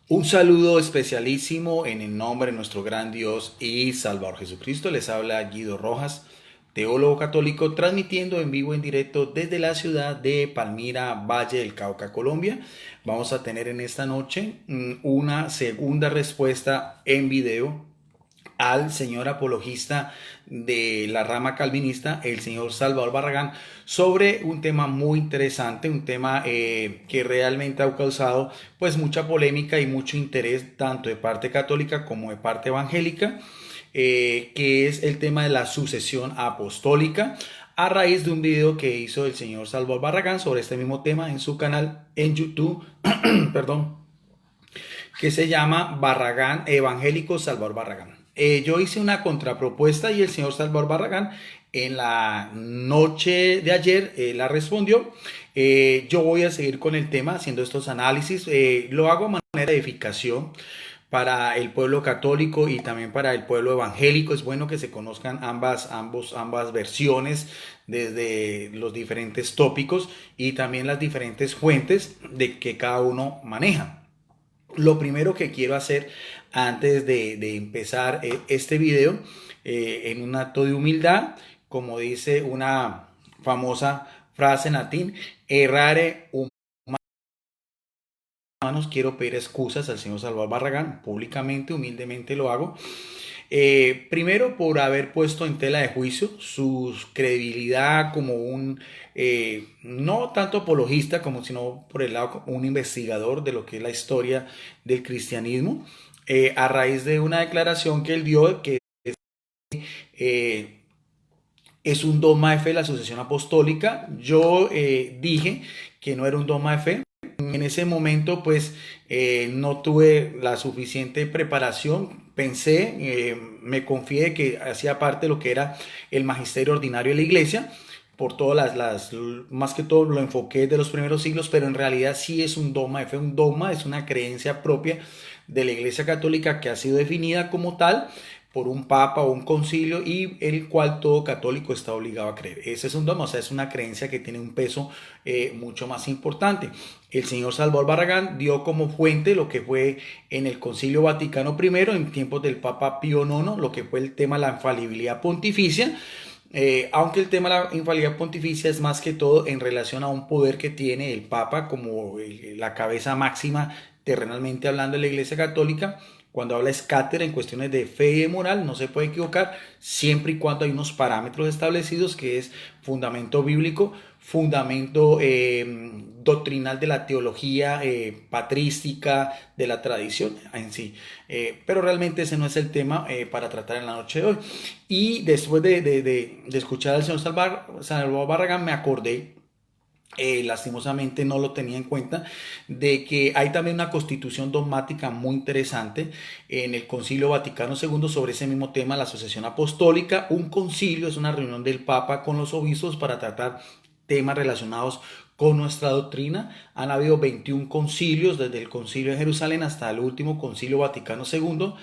Un saludo especialísimo en el nombre de nuestro gran Dios y Salvador Jesucristo. Les habla Guido Rojas, teólogo católico, transmitiendo en vivo en directo desde la ciudad de Palmira, Valle del Cauca, Colombia. Vamos a tener en esta noche una segunda respuesta en video al señor apologista de la rama calvinista, el señor Salvador Barragán, sobre un tema muy interesante, un tema que realmente ha causado pues mucha polémica y mucho interés tanto de parte católica como de parte evangélica, que es el tema de la sucesión apostólica, a raíz de un video que hizo el señor Salvador Barragán sobre este mismo tema en su canal en YouTube, perdón, que se llama Barragán Evangélico Salvador Barragán. Yo hice una contrapropuesta y el señor Salvador Barragán en la noche de ayer la respondió. Yo voy a seguir con el tema haciendo estos análisis. Lo hago de manera de edificación para el pueblo católico y también para el pueblo evangélico. Es bueno que se conozcan ambas versiones desde los diferentes tópicos y también las diferentes fuentes de que cada uno maneja. Lo primero que quiero hacer antes de empezar este video, en un acto de humildad, como dice una famosa frase en latín, errare humanos, quiero pedir excusas al señor Salvador Barragán, públicamente, humildemente lo hago. Primero por haber puesto en tela de juicio su credibilidad como un, no tanto apologista, como sino por el lado como un investigador de lo que es la historia del cristianismo, a raíz de una declaración que él dio que eh, es un dogma de fe la sucesión apostólica. Yo dije que no era un dogma de fe. En ese momento pues no tuve la suficiente preparación, pensé, me confié que hacía parte de lo que era el magisterio ordinario de la iglesia, por todas más que todo lo enfoqué de los primeros siglos, pero en realidad sí es un dogma de fe. Un dogma es una creencia propia de la iglesia católica que ha sido definida como tal por un papa o un concilio y el cual todo católico está obligado a creer. Ese es un dogma, o sea, es una creencia que tiene un peso mucho más importante. El señor Salvador Barragán dio como fuente lo que fue en el Concilio Vaticano I, en tiempos del Papa Pío IX, lo que fue el tema de la infalibilidad pontificia. Aunque el tema de la infalibilidad pontificia es más que todo en relación a un poder que tiene el Papa como la cabeza máxima terrenalmente hablando de la Iglesia Católica. Cuando habla es cátedra en cuestiones de fe y de moral, no se puede equivocar, siempre y cuando hay unos parámetros establecidos, que es fundamento bíblico, fundamento doctrinal de la teología patrística, de la tradición en sí. Pero realmente ese no es el tema para tratar en la noche de hoy. Y después de escuchar al señor Salvador Barragán, me acordé, lastimosamente no lo tenía en cuenta, de que hay también una constitución dogmática muy interesante en el Concilio Vaticano II sobre ese mismo tema, la sucesión apostólica. Un concilio es una reunión del Papa con los obispos para tratar temas relacionados con nuestra doctrina. Han habido 21 concilios, desde el Concilio de Jerusalén hasta el último Concilio Vaticano II,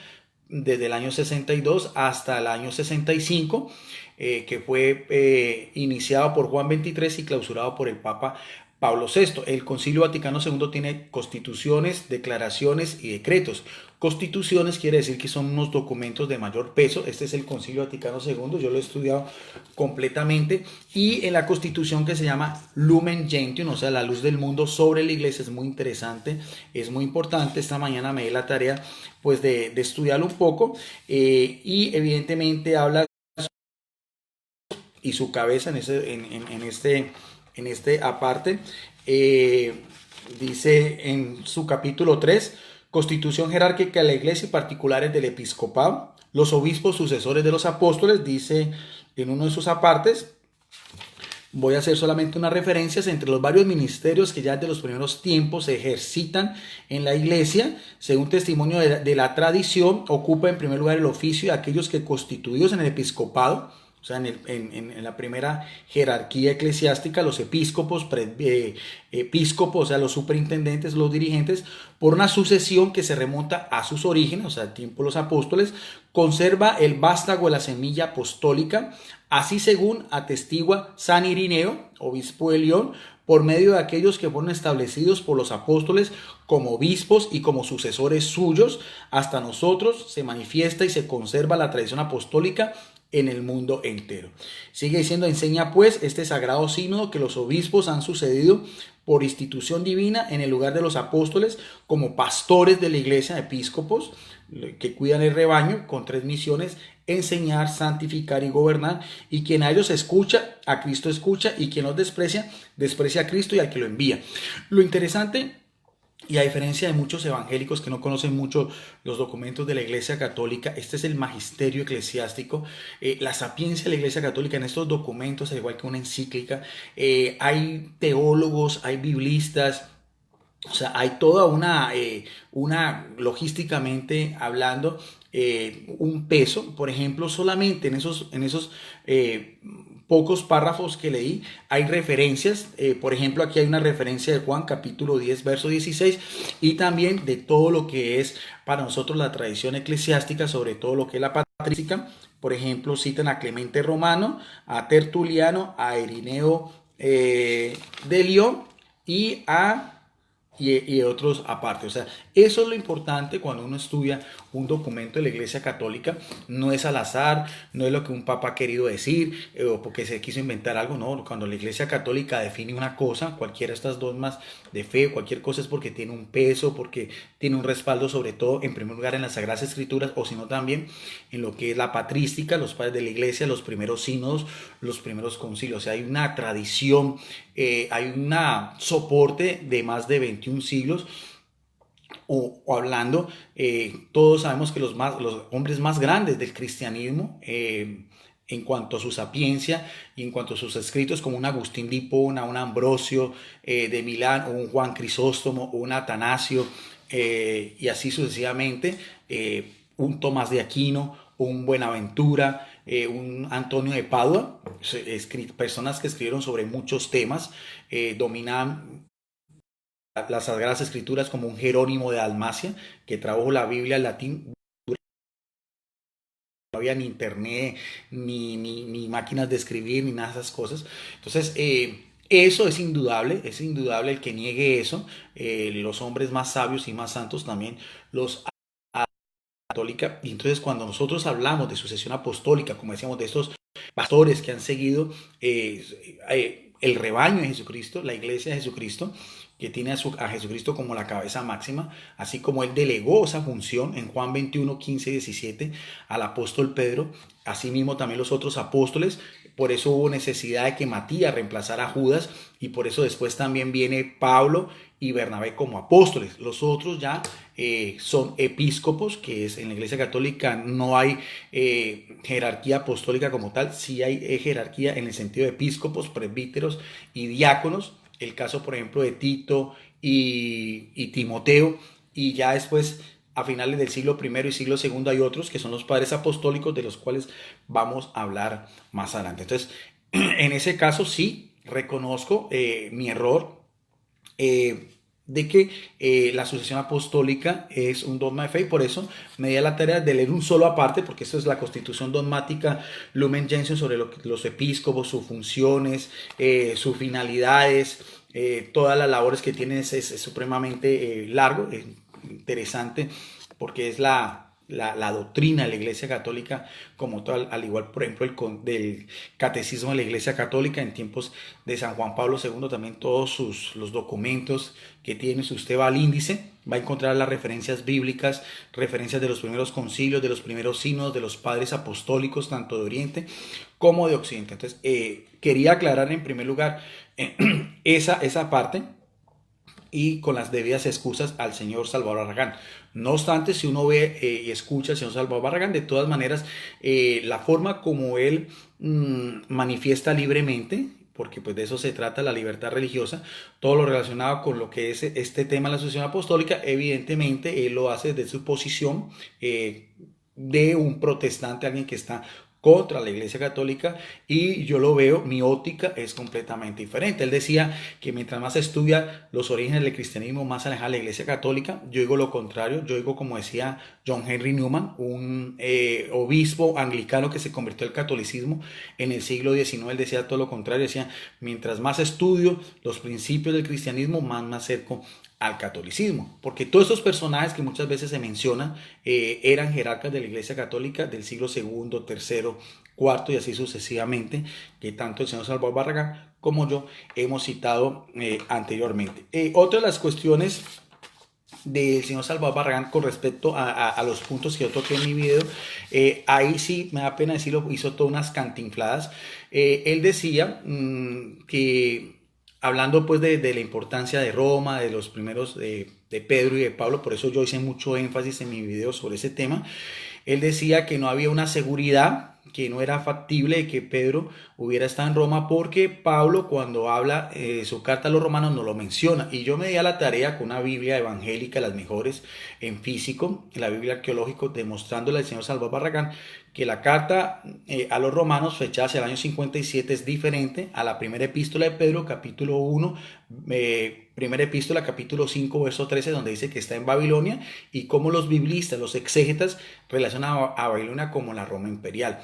desde el año 62 hasta el año 65, que fue iniciado por Juan XXIII y clausurado por el Papa Pablo VI. El Concilio Vaticano II tiene constituciones, declaraciones y decretos. Constituciones quiere decir que son unos documentos de mayor peso. Este es el Concilio Vaticano II, yo lo he estudiado completamente. Y en la Constitución, que se llama Lumen Gentium, o sea, la luz del mundo sobre la iglesia, es muy interesante, es muy importante. Esta mañana me di la tarea pues de estudiarlo un poco, y evidentemente habla y su cabeza en este aparte, dice en su capítulo 3, Constitución jerárquica de la iglesia y particulares del episcopado, los obispos sucesores de los apóstoles, dice en uno de sus apartes. Voy a hacer solamente unas referencias entre los varios ministerios que ya desde los primeros tiempos se ejercitan en la iglesia. Según testimonio de la tradición, ocupa en primer lugar el oficio de aquellos que, constituidos en el episcopado, o sea, en la primera jerarquía eclesiástica, los episcopos, episcopos, o sea, los superintendentes, los dirigentes, por una sucesión que se remonta a sus orígenes, o sea, al tiempo de los apóstoles, conserva el vástago de la semilla apostólica, así según atestigua San Irineo, obispo de León, por medio de aquellos que fueron establecidos por los apóstoles como obispos y como sucesores suyos, hasta nosotros se manifiesta y se conserva la tradición apostólica en el mundo entero. Sigue diciendo, enseña pues este sagrado sínodo que los obispos han sucedido por institución divina en el lugar de los apóstoles como pastores de la iglesia, episcopos, que cuidan el rebaño con 3 misiones: enseñar, santificar y gobernar. Y quien a ellos escucha, a Cristo escucha, y quien los desprecia, desprecia a Cristo y al que lo envía. Lo interesante, y a diferencia de muchos evangélicos que no conocen mucho los documentos de la Iglesia Católica, este es el magisterio eclesiástico, la sapiencia de la Iglesia Católica en estos documentos, al igual que una encíclica. Hay teólogos, hay biblistas, o sea, hay toda una logísticamente hablando, un peso. Por ejemplo, solamente en esos pocos párrafos que leí hay referencias. Por ejemplo, aquí hay una referencia de Juan capítulo 10 verso 16, y también de todo lo que es para nosotros la tradición eclesiástica, sobre todo lo que es la patrística. Por ejemplo, citan a Clemente Romano, a Tertuliano, a Irineo de León y otros aparte. O sea, eso es lo importante cuando uno estudia un documento de la Iglesia Católica. No es al azar, no es lo que un papa ha querido decir, o porque se quiso inventar algo. No, cuando la Iglesia Católica define una cosa, cualquiera de estas dogmas de fe, cualquier cosa, es porque tiene un peso, porque tiene un respaldo, sobre todo en primer lugar en las Sagradas Escrituras, o sino también en lo que es la patrística, los padres de la Iglesia, los primeros sínodos, los primeros concilios. O sea, hay una tradición, hay un soporte de más de 21 siglos. O hablando, todos sabemos que los hombres más grandes del cristianismo, en cuanto a su sapiencia y en cuanto a sus escritos, como un Agustín de Hipona, un Ambrosio de Milán, o un Juan Crisóstomo, o un Atanasio, y así sucesivamente, un Tomás de Aquino, un Buenaventura, un Antonio de Padua, personas que escribieron sobre muchos temas, dominaban las Sagradas Escrituras, como un Jerónimo de Dalmacia, que tradujo la Biblia al latín. No había ni internet, ni máquinas de escribir, ni nada de esas cosas. Entonces, eso es indudable el que niegue eso. Los hombres más sabios y más santos también los católica. Y entonces, cuando nosotros hablamos de sucesión apostólica, como decíamos, de estos pastores que han seguido el rebaño de Jesucristo, la iglesia de Jesucristo, que tiene a Jesucristo como la cabeza máxima, así como él delegó esa función en Juan 21, 15 y 17 al apóstol Pedro, asimismo también los otros apóstoles. Por eso hubo necesidad de que Matías reemplazara a Judas, y por eso después también viene Pablo y Bernabé como apóstoles. Los otros ya son episcopos, que es en la Iglesia Católica no hay jerarquía apostólica como tal. Sí hay jerarquía en el sentido de episcopos, presbíteros y diáconos. El caso, por ejemplo, de Tito y Timoteo, y ya después, a finales del siglo I y siglo II, hay otros que son los padres apostólicos, de los cuales vamos a hablar más adelante. Entonces, en ese caso sí reconozco mi error, de que la sucesión apostólica es un dogma de fe, y por eso me di a la tarea de leer un solo aparte, porque esto es la Constitución Dogmática Lumen Gentium, sobre los episcopos, sus funciones, sus finalidades, todas las labores que tienen. Es supremamente largo, interesante, porque es la doctrina de la Iglesia Católica como tal, al igual, por ejemplo, del Catecismo de la Iglesia Católica en tiempos de San Juan Pablo II. También todos los documentos que tiene, si usted va al índice, va a encontrar las referencias bíblicas, referencias de los primeros concilios, de los primeros sínodos, de los padres apostólicos, tanto de Oriente como de Occidente. Entonces, quería aclarar en primer lugar esa parte, y con las debidas excusas al señor Salvador Barragán. No obstante, si uno ve y escucha al señor Salvador Barragán, de todas maneras, la forma como él manifiesta libremente, porque pues de eso se trata la libertad religiosa, todo lo relacionado con lo que es este tema de la sucesión apostólica, evidentemente él lo hace desde su posición de un protestante, alguien que está contra la Iglesia Católica, y yo lo veo, mi óptica es completamente diferente. Él decía que mientras más se estudia los orígenes del cristianismo, más alejada de la Iglesia Católica. Yo digo lo contrario, yo digo, como decía John Henry Newman, un obispo anglicano que se convirtió al catolicismo en el siglo XIX. Él decía todo lo contrario, decía, mientras más estudio los principios del cristianismo, más me acerco al catolicismo, porque todos estos personajes que muchas veces se mencionan eran jerarcas de la Iglesia Católica del siglo segundo, tercero, cuarto y así sucesivamente, que tanto el señor Salvador Barragán como yo hemos citado anteriormente. Otra de las cuestiones del señor Salvador Barragán con respecto a los puntos que yo toqué en mi video, ahí sí me da pena decirlo, hizo todas unas cantinfladas. Él decía que hablando pues de la importancia de Roma, de los primeros de Pedro y de Pablo, por eso yo hice mucho énfasis en mi video sobre ese tema. Él decía que no había una seguridad, que no era factible de que Pedro hubiera estado en Roma, porque Pablo, cuando habla su carta a los romanos, no lo menciona. Y yo me di a la tarea con una Biblia evangélica, las mejores en físico, la Biblia arqueológica, demostrándole al señor Salvador Barragán que la carta a los romanos, fechada hacia el año 57, es diferente a la primera epístola de Pedro, capítulo 1, primera epístola, capítulo 5, verso 13, donde dice que está en Babilonia, y cómo los biblistas, los exégetas, relacionan a Babilonia como la Roma imperial.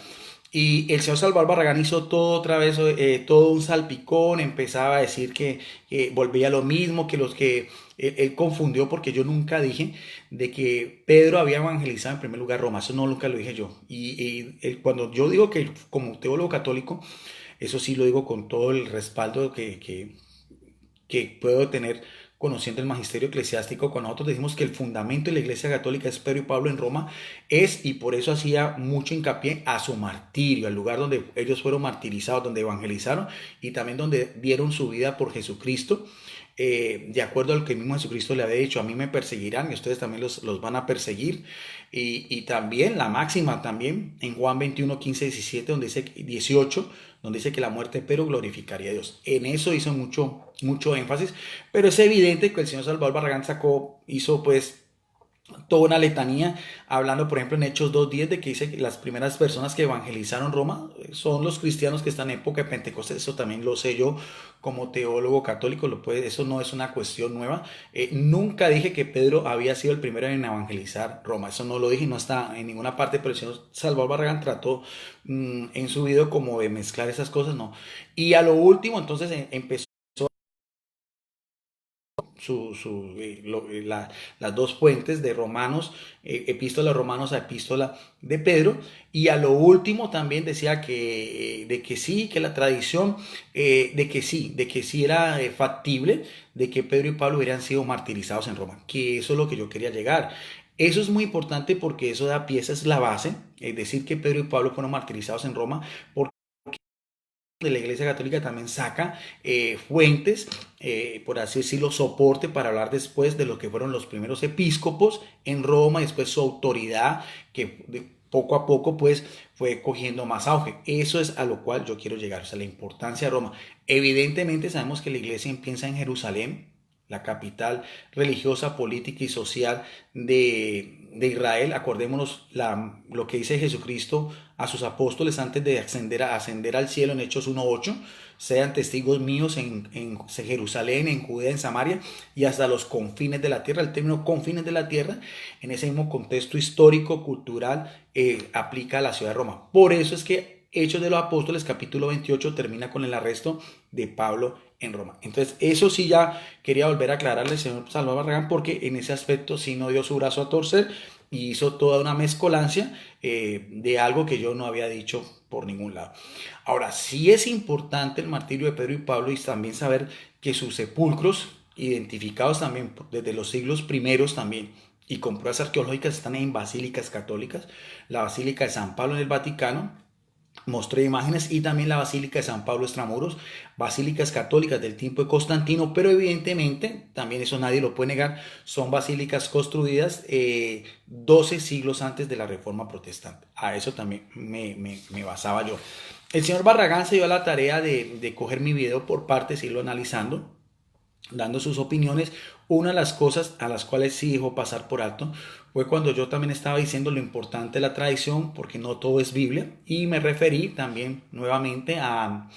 Y el señor Salvador Barragán hizo todo otra vez, todo un salpicón, empezaba a decir que volvía a lo mismo, que los que él confundió, porque yo nunca dije de que Pedro había evangelizado en primer lugar Roma, eso no, nunca lo dije yo. Cuando yo digo que como teólogo católico, eso sí lo digo con todo el respaldo que puedo tener conociendo el magisterio eclesiástico. Cuando nosotros decimos que el fundamento de la Iglesia Católica es Pedro y Pablo en Roma, y por eso hacía mucho hincapié a su martirio, al lugar donde ellos fueron martirizados, donde evangelizaron y también donde dieron su vida por Jesucristo. De acuerdo a lo que mismo Jesucristo le había dicho, a mí me perseguirán y ustedes también los van a perseguir. Y también la máxima también en Juan 21, 15, 17, donde dice 18, donde dice que la muerte pero glorificaría a Dios. En eso hizo mucho énfasis, pero es evidente que el señor Salvador Barragán hizo pues toda una letanía, hablando por ejemplo en Hechos 2:10, de que dice que las primeras personas que evangelizaron Roma son los cristianos que están en época de Pentecostés. Eso también lo sé yo como teólogo católico, eso no es una cuestión nueva. Nunca dije que Pedro había sido el primero en evangelizar Roma, eso no lo dije, no está en ninguna parte, pero el señor Salvador Barragán trató en su video como de mezclar esas cosas, no. Y a lo último entonces empezó las dos fuentes de Romanos, epístola de Romanos a epístola de Pedro, y a lo último también decía de que sí, que la tradición, de que sí era factible de que Pedro y Pablo hubieran sido martirizados en Roma, que eso es lo que yo quería llegar. Eso es muy importante porque eso da pie, esa es la base, es decir, que Pedro y Pablo fueron martirizados en Roma, porque de la Iglesia Católica también saca fuentes, por así decirlo, soporte para hablar después de lo que fueron los primeros episcopos en Roma y después su autoridad que poco a poco pues fue cogiendo más auge. Eso es a lo cual yo quiero llegar, o sea, la importancia de Roma. Evidentemente sabemos que la iglesia empieza en Jerusalén, la capital religiosa, política y social de Israel. Acordémonos lo que dice Jesucristo a sus apóstoles antes de ascender al cielo en Hechos 1:8. Sean testigos míos en Jerusalén, en Judea, en Samaria y hasta los confines de la tierra. El término confines de la tierra, en ese mismo contexto histórico, cultural, aplica a la ciudad de Roma. Por eso es que Hechos de los Apóstoles, capítulo 28, termina con el arresto de Pablo en Roma. Entonces, eso sí ya quería volver a aclararle al señor Salvador Barragán, porque en ese aspecto sí no dio su brazo a torcer y hizo toda una mezcolancia de algo que yo no había dicho por ningún lado. Ahora, sí es importante el martirio de Pedro y Pablo, y también saber que sus sepulcros, identificados también desde los siglos primeros también, y con pruebas arqueológicas, están en basílicas católicas. La Basílica de San Pablo en el Vaticano, mostré imágenes, y también la Basílica de San Pablo Extramuros, basílicas católicas del tiempo de Constantino, pero evidentemente, también eso nadie lo puede negar, son basílicas construidas 12 siglos antes de la Reforma Protestante. A eso también me basaba yo. El señor Barragán se dio a la tarea de coger mi video por partes, irlo analizando, dando sus opiniones. Una de las cosas a las cuales sí dijo pasar por alto fue cuando yo también estaba diciendo lo importante de la tradición, porque no todo es Biblia, y me referí también nuevamente a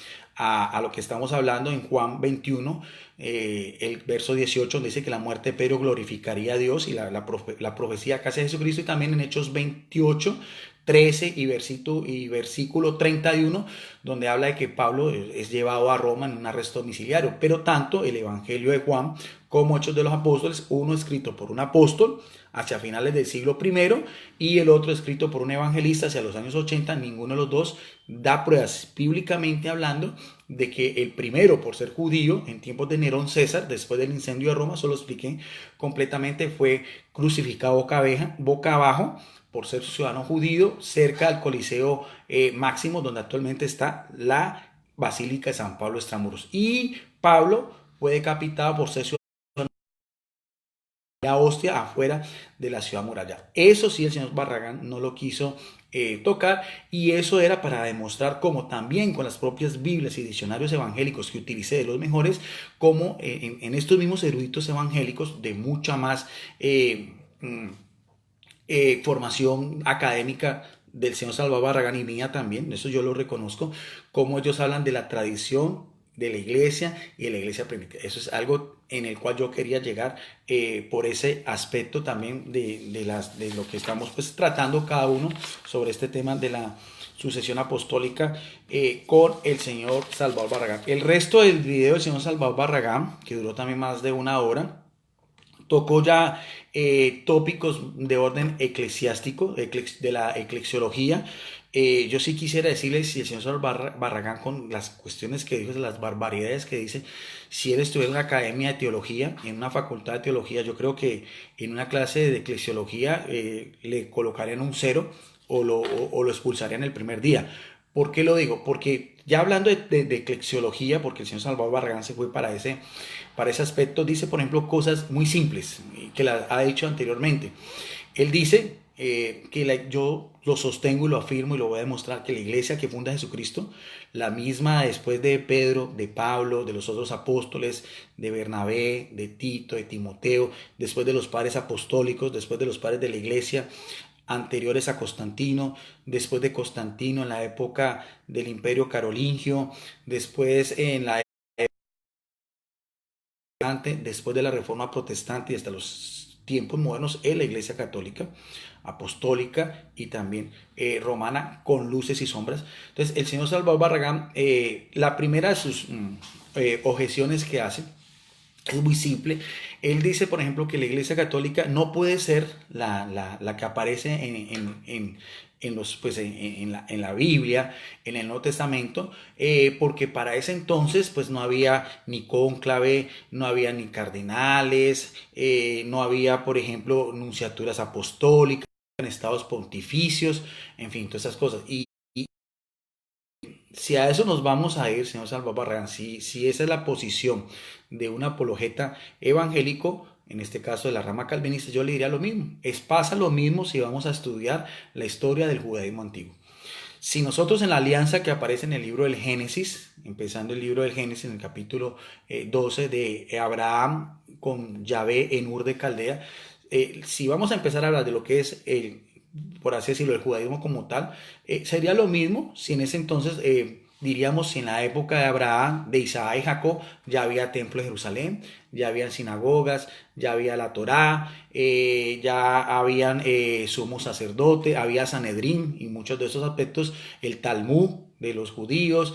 lo que estamos hablando en Juan 21, el verso 18, donde dice que la muerte de Pedro glorificaría a Dios, y la profecía que hace Jesucristo, y también en Hechos 28, 13 y versículo 31, donde habla de que Pablo es llevado a Roma en un arresto domiciliario. Pero tanto el Evangelio de Juan como Hechos de los Apóstoles, uno escrito por un apóstol hacia finales del siglo I y el otro escrito por un evangelista hacia los años 80, ninguno de los dos da pruebas bíblicamente hablando de que el primero, por ser judío, en tiempos de Nerón César, después del incendio de Roma, solo expliqué completamente, fue crucificado boca abajo por ser ciudadano judío cerca del Coliseo Máximo, donde actualmente está la Basílica de San Pablo Extramuros. Y Pablo fue decapitado por ser ciudadano la hostia afuera de la ciudad muralla. Eso sí, el señor Barragán no lo quiso tocar, y eso era para demostrar cómo también con las propias Biblias y diccionarios evangélicos que utilicé de los mejores, como en estos mismos eruditos evangélicos de mucha más formación académica del señor Salvador Barragán y mía también, eso yo lo reconozco, como ellos hablan de la tradición de la iglesia y de la iglesia primitiva. Eso es algo en el cual yo quería llegar por ese aspecto también de lo que estamos pues tratando cada uno sobre este tema de la sucesión apostólica con el señor Salvador Barragán. El resto del video del señor Salvador Barragán, que duró también más de una hora, tocó ya tópicos de orden eclesiástico, de la eclesiología. Yo sí quisiera decirle, si el señor Barragán, con las cuestiones que dijo, las barbaridades que dice, si él estuviera en una academia de teología, en una facultad de teología, yo creo que en una clase de eclesiología le colocarían un cero o lo expulsarían el primer día. ¿Por qué lo digo? Porque ya hablando de eclesiología, porque el señor Salvador Barragán se fue para ese aspecto, dice, por ejemplo, cosas muy simples que las ha dicho anteriormente. Él dice yo lo sostengo y lo afirmo y lo voy a demostrar, que la iglesia que funda Jesucristo, la misma después de Pedro, de Pablo, de los otros apóstoles, de Bernabé, de Tito, de Timoteo, después de los padres apostólicos, después de los padres de la iglesia, anteriores a Constantino, después de Constantino en la época del Imperio Carolingio, después en la después de la Reforma Protestante y hasta los tiempos modernos, en la Iglesia Católica, Apostólica y también Romana, con luces y sombras. Entonces, el señor Salvador Barragán, la primera de sus objeciones que hace es muy simple. Él dice, por ejemplo, que la Iglesia Católica no puede ser la que aparece en la Biblia, en el Nuevo Testamento, porque para ese entonces pues no había ni cónclave, no había ni cardenales, no había, por ejemplo, nunciaturas apostólicas, en estados pontificios, en fin, todas esas cosas. Y si a eso nos vamos a ir, señor Salvador Barragán, si esa es la posición de un apologeta evangélico, en este caso de la rama calvinista, yo le diría lo mismo. Pasa lo mismo si vamos a estudiar la historia del judaísmo antiguo. Si nosotros en la alianza que aparece en el libro del Génesis, empezando el libro del Génesis en el capítulo 12 de Abraham con Yahvé en Ur de Caldea, si vamos a empezar a hablar de lo que es por así decirlo, el judaísmo como tal, sería lo mismo si en ese entonces, diríamos, si en la época de Abraham, de Isaac y Jacob, ya había templo en Jerusalén, ya habían sinagogas, ya había la Torá, ya habían sumo sacerdote, había Sanedrín y muchos de esos aspectos, el Talmud de los judíos,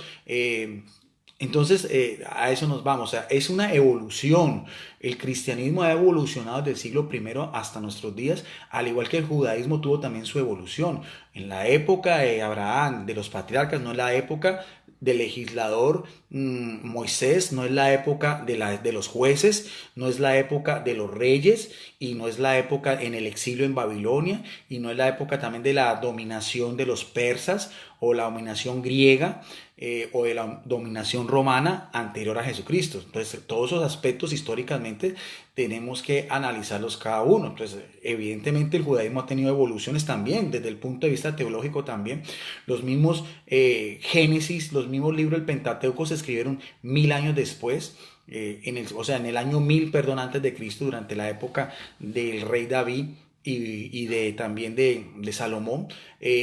entonces, a eso nos vamos. O sea, es una evolución. El cristianismo ha evolucionado desde el siglo I hasta nuestros días, al igual que el judaísmo tuvo también su evolución. En la época de Abraham, de los patriarcas, no es la época del legislador Moisés, no es la época de los jueces, no es la época de los reyes, y no es la época en el exilio en Babilonia, y no es la época también de la dominación de los persas o la dominación griega, o de la dominación romana anterior a Jesucristo. Entonces, todos esos aspectos históricamente tenemos que analizarlos cada uno. Entonces, evidentemente el judaísmo ha tenido evoluciones también, desde el punto de vista teológico también. Los mismos Génesis, los mismos libros del Pentateuco se escribieron 1000 años después. o sea, en el año 1000, perdón, antes de Cristo, durante la época del rey David también de Salomón.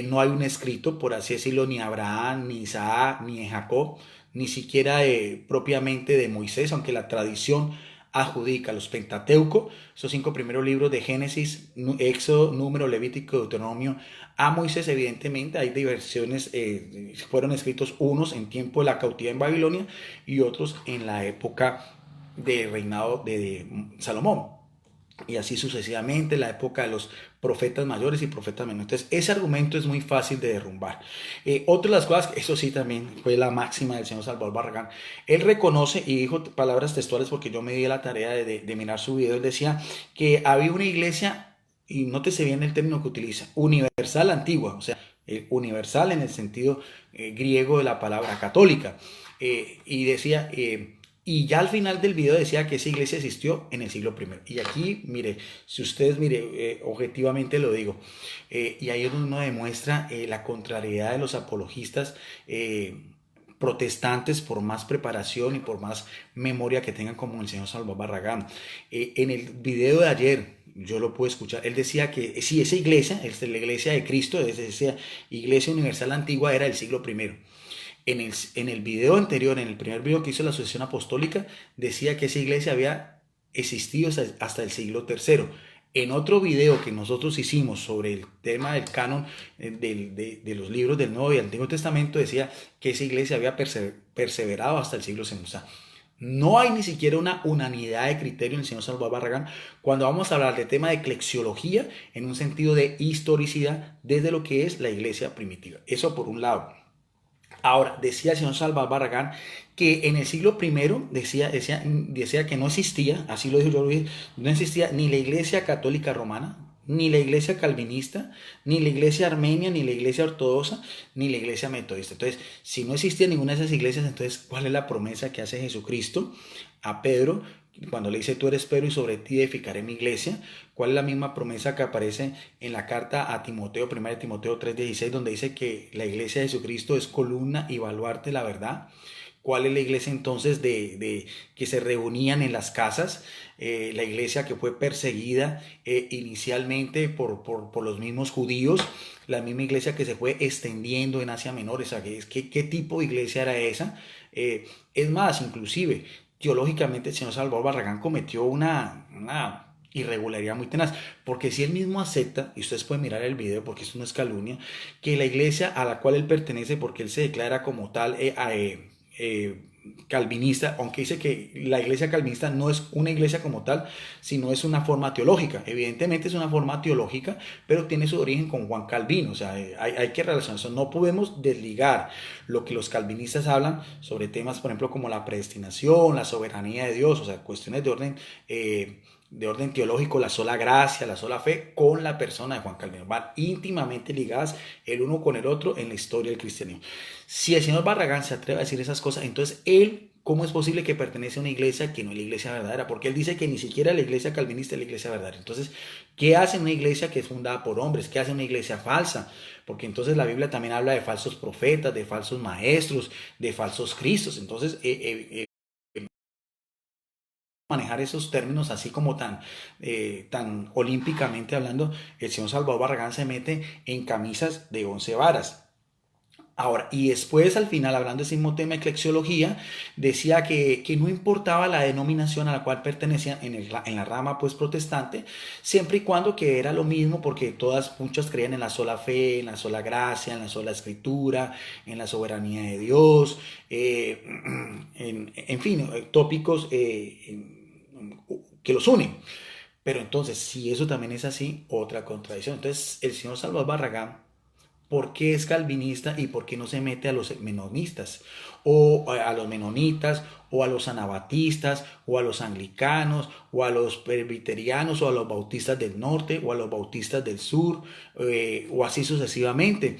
No hay un escrito, por así decirlo, ni Abraham, ni Isaac, ni de Jacob, ni siquiera propiamente de Moisés, aunque la tradición adjudica los Pentateuco, esos 5 primeros libros de Génesis, Éxodo, Número, Levítico, Deuteronomio, a Moisés. Evidentemente hay diversiones, fueron escritos unos en tiempo de la cautividad en Babilonia y otros en la época de reinado de Salomón, y así sucesivamente, la época de los profetas mayores y profetas menores. Entonces, ese argumento es muy fácil de derrumbar. Otra de las cosas, eso sí también fue la máxima del señor Salvador Barragán, él reconoce y dijo palabras textuales, porque yo me di la tarea de mirar su video. Él decía que había una iglesia, y nótese bien el término que utiliza, universal antigua, o sea, universal en el sentido griego de la palabra católica. Y decía... y ya al final del video decía que esa iglesia existió en el siglo I. Y aquí, mire, si ustedes, mire, objetivamente lo digo, y ahí uno demuestra la contrariedad de los apologistas protestantes, por más preparación y por más memoria que tengan, como el señor Salvador Barragán. En el video de ayer, yo lo pude escuchar, él decía que sí, esa iglesia, la iglesia de Cristo, esa iglesia universal antigua, era del siglo I. En el video anterior, en el primer video que hizo la Asociación Apostólica, decía que esa iglesia había existido hasta el siglo III. En otro video que nosotros hicimos sobre el tema del canon de los libros del Nuevo y Antiguo Testamento, decía que esa iglesia había perseverado hasta el siglo II. O sea, no hay ni siquiera una unanimidad de criterio en el señor Salvador Barragán cuando vamos a hablar de tema de eclesiología en un sentido de historicidad desde lo que es la iglesia primitiva. Eso por un lado. Ahora, decía el señor Salvador Barragán que en el siglo I decía que no existía, así lo dijo yo, no existía ni la iglesia católica romana, ni la iglesia calvinista, ni la iglesia armenia, ni la iglesia ortodoxa, ni la iglesia metodista. Entonces, si no existía ninguna de esas iglesias, entonces, ¿cuál es la promesa que hace Jesucristo a Pedro cuando le dice: tú eres Pedro y sobre ti edificaré mi iglesia? ¿Cuál es la misma promesa que aparece en la carta a Timoteo, 1 Timoteo 3:16, donde dice que la iglesia de Jesucristo es columna y baluarte de la verdad? ¿Cuál es la iglesia entonces que se reunían en las casas? La iglesia que fue perseguida inicialmente por los mismos judíos, la misma iglesia que se fue extendiendo en Asia Menor. O sea, ¿qué tipo de iglesia era esa? Es más, inclusive, teológicamente el señor Salvador Barragán cometió una irregularidad muy tenaz, porque si él mismo acepta, y ustedes pueden mirar el video porque esto no es calumnia, que la iglesia a la cual él pertenece, porque él se declara como tal calvinista, aunque dice que la iglesia calvinista no es una iglesia como tal, sino es una forma teológica. Evidentemente es una forma teológica, pero tiene su origen con Juan Calvino. O sea, hay que relacionar eso. No podemos desligar lo que los calvinistas hablan sobre temas, por ejemplo, como la predestinación, la soberanía de Dios, o sea, cuestiones de orden teológico, la sola gracia, la sola fe, con la persona de Juan Calvino. Van íntimamente ligadas el uno con el otro en la historia del cristianismo. Si el señor Barragán se atreve a decir esas cosas, entonces él, ¿cómo es posible que pertenece a una iglesia que no es la iglesia verdadera? Porque él dice que ni siquiera la iglesia calvinista es la iglesia verdadera. Entonces, ¿qué hace una iglesia que es fundada por hombres? ¿Qué hace una iglesia falsa? Porque entonces la Biblia también habla de falsos profetas, de falsos maestros, de falsos cristos. Entonces, manejar esos términos así como tan olímpicamente hablando, el señor Salvador Barragán se mete en camisas de 11 varas. Ahora, y después al final, hablando de ese mismo tema de eclesiología, decía que no importaba la denominación a la cual pertenecían en la rama pues protestante, siempre y cuando que era lo mismo, porque muchos creían en la sola fe, en la sola gracia, en la sola escritura, en la soberanía de Dios, en fin, tópicos que los unen. Pero entonces, si eso también es así, otra contradicción. Entonces, el señor Salvador Barragán, ¿por qué es calvinista y por qué no se mete a los menonistas o a los menonitas o a los anabatistas o a los anglicanos o a los presbiterianos o a los bautistas del norte o a los bautistas del sur o así sucesivamente,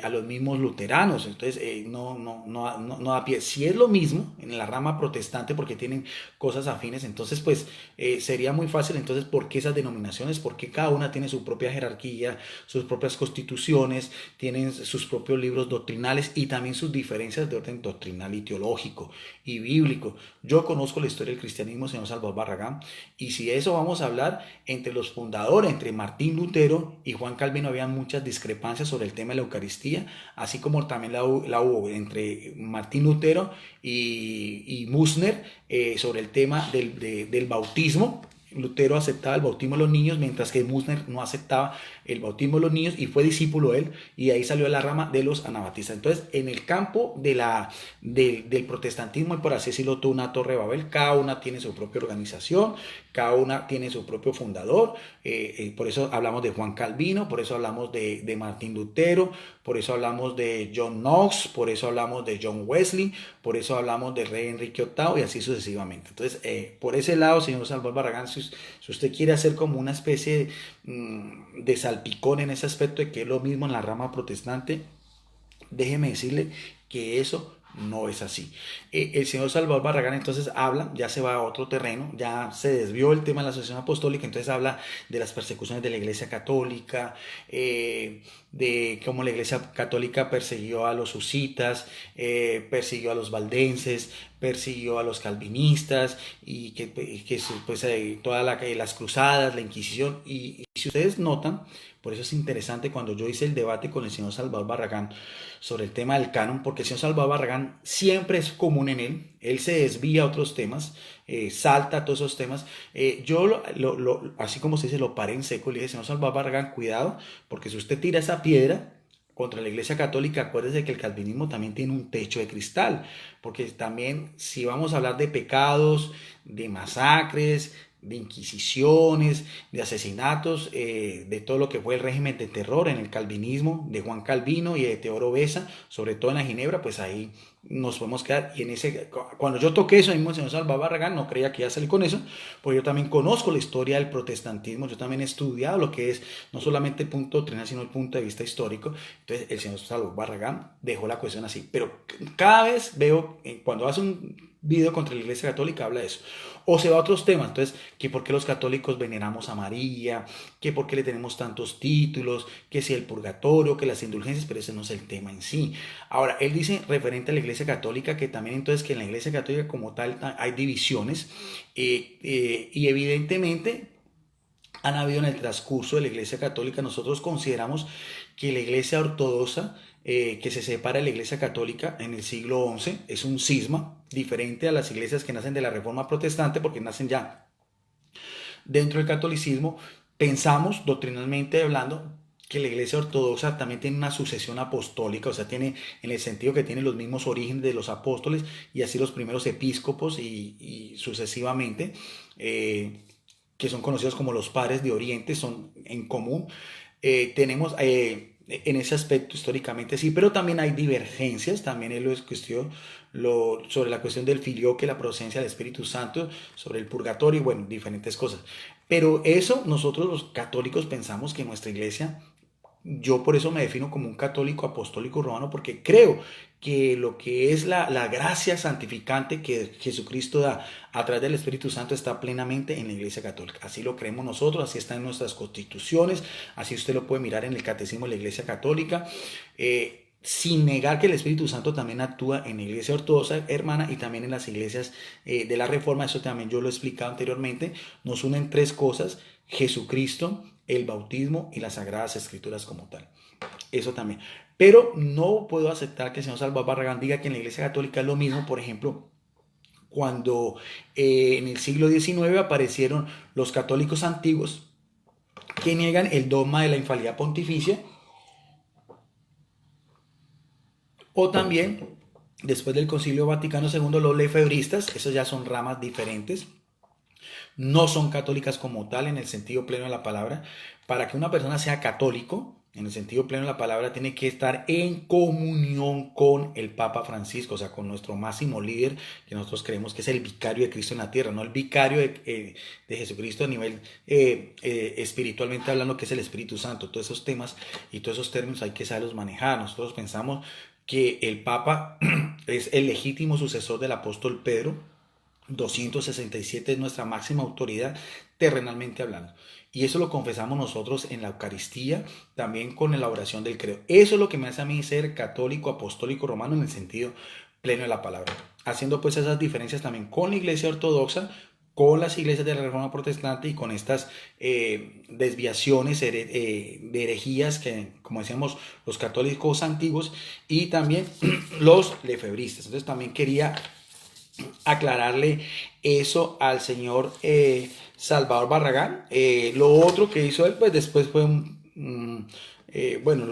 a los mismos luteranos? Entonces no da pie. Si es lo mismo en la rama protestante, porque tienen cosas afines, entonces pues sería muy fácil. Entonces, ¿por qué esas denominaciones? Porque cada una tiene su propia jerarquía, sus propias constituciones, tienen sus propios libros doctrinales y también sus diferencias de orden doctrinal. doctrinal y teológico y bíblico. Yo conozco la historia del cristianismo, señor Salvador Barragán, y si de eso vamos a hablar, entre los fundadores, entre Martín Lutero y Juan Calvino, había muchas discrepancias sobre el tema de la Eucaristía, así como también la hubo entre Martín Lutero y Musner sobre el tema del bautismo. Lutero aceptaba el bautismo de los niños, mientras que Musner no aceptaba el bautismo de los niños y fue discípulo de él, y de ahí salió la rama de los anabatistas. Entonces, en el campo del protestantismo, y por así decirlo, toda una torre de Babel, cada una tiene su propia organización, cada una tiene su propio fundador, por eso hablamos de Juan Calvino, por eso hablamos de Martín Lutero, por eso hablamos de John Knox, por eso hablamos de John Wesley, por eso hablamos del rey Enrique VIII y así sucesivamente. Entonces, por ese lado, señor Salvador Barragán, si usted quiere hacer como una especie de salpicón en ese aspecto de que es lo mismo en la rama protestante, déjeme decirle que eso no es así. El señor Salvador Barragán entonces habla, ya se va a otro terreno, ya se desvió el tema de la asociación apostólica, entonces habla de las persecuciones de la Iglesia Católica, de cómo la Iglesia Católica persiguió a los husitas, persiguió a los valdenses, persiguió a los calvinistas, y que pues, todas las cruzadas, la Inquisición, y si ustedes notan, por eso es interesante cuando yo hice el debate con el señor Salvador Barragán sobre el tema del canon, porque el señor Salvador Barragán siempre es común en él se desvía a otros temas, salta a todos esos temas. Yo, así como se dice, lo paré en seco, le dije, señor Salvador Barragán, cuidado, porque si usted tira esa piedra contra la Iglesia Católica, acuérdese que el calvinismo también tiene un techo de cristal, porque también si vamos a hablar de pecados, de masacres, de inquisiciones, de asesinatos, de todo lo que fue el régimen de terror en el calvinismo, de Juan Calvino y de Teodoro Beza, sobre todo en la Ginebra, pues ahí nos podemos quedar. Y cuando yo toqué eso, mismo el señor Salvador Barragán no creía que iba a salir con eso, porque yo también conozco la historia del protestantismo, yo también he estudiado lo que es no solamente el punto doctrinal, sino el punto de vista histórico. Entonces el señor Salvador Barragán dejó la cuestión así, pero cada vez veo, cuando hace un video contra la Iglesia Católica, habla de eso, o se va a otros temas. Entonces, que por qué los católicos veneramos a María, que por qué le tenemos tantos títulos, que si el purgatorio, que las indulgencias, pero ese no es el tema en sí. Ahora, él dice, referente a la Iglesia Católica, que también entonces que en la Iglesia Católica como tal hay divisiones, y evidentemente han habido en el transcurso de la Iglesia Católica. Nosotros consideramos que la Iglesia Ortodoxa, que se separa de la Iglesia Católica en el siglo XI, es un cisma diferente a las iglesias que nacen de la Reforma Protestante, porque nacen ya dentro del catolicismo. Pensamos, doctrinalmente hablando, que la Iglesia Ortodoxa también tiene una sucesión apostólica, o sea, tiene en el sentido que tiene los mismos orígenes de los apóstoles y así los primeros episcopos y sucesivamente, que son conocidos como los padres de Oriente, son en común. Tenemos en ese aspecto históricamente sí, pero también hay divergencias, también él lo discutió sobre la cuestión del filioque, la procedencia del Espíritu Santo, sobre el purgatorio y bueno, diferentes cosas. Pero eso nosotros los católicos pensamos que nuestra iglesia, yo por eso me defino como un católico apostólico romano, porque creo que lo que es la gracia santificante que Jesucristo da a través del Espíritu Santo está plenamente en la Iglesia Católica. Así lo creemos nosotros, así está en nuestras constituciones, así usted lo puede mirar en el Catecismo de la Iglesia Católica, sin negar que el Espíritu Santo también actúa en la Iglesia Ortodoxa hermana y también en las iglesias de la Reforma. Eso también yo lo he explicado anteriormente. Nos unen tres cosas: Jesucristo, el bautismo y las Sagradas Escrituras como tal. Eso también. Pero no puedo aceptar que el señor Salvador Barragán diga que en la Iglesia Católica es lo mismo. Por ejemplo, cuando en el siglo XIX aparecieron los católicos antiguos que niegan el dogma de la infalibilidad pontificia, o también después del Concilio Vaticano II los lefebristas, esos ya son ramas diferentes, no son católicas como tal en el sentido pleno de la palabra. Para que una persona sea católico, en el sentido pleno de la palabra, tiene que estar en comunión con el Papa Francisco, o sea, con nuestro máximo líder, que nosotros creemos que es el vicario de Cristo en la tierra, no el vicario de Jesucristo a nivel espiritualmente hablando, que es el Espíritu Santo. Todos esos temas y todos esos términos hay que saberlos manejar. Nosotros pensamos que el Papa es el legítimo sucesor del apóstol Pedro. 267 es nuestra máxima autoridad terrenalmente hablando, y eso lo confesamos nosotros en la Eucaristía, también con la oración del credo. Eso es lo que me hace a mí ser católico, apostólico, romano en el sentido pleno de la palabra. Haciendo pues esas diferencias también con la iglesia ortodoxa, con las iglesias de la Reforma Protestante y con estas desviaciones de herejías que, como decíamos, los católicos antiguos y también los lefebristas. Entonces también quería aclararle eso al señor Salvador Barragán. Lo otro que hizo él, pues después fue bueno,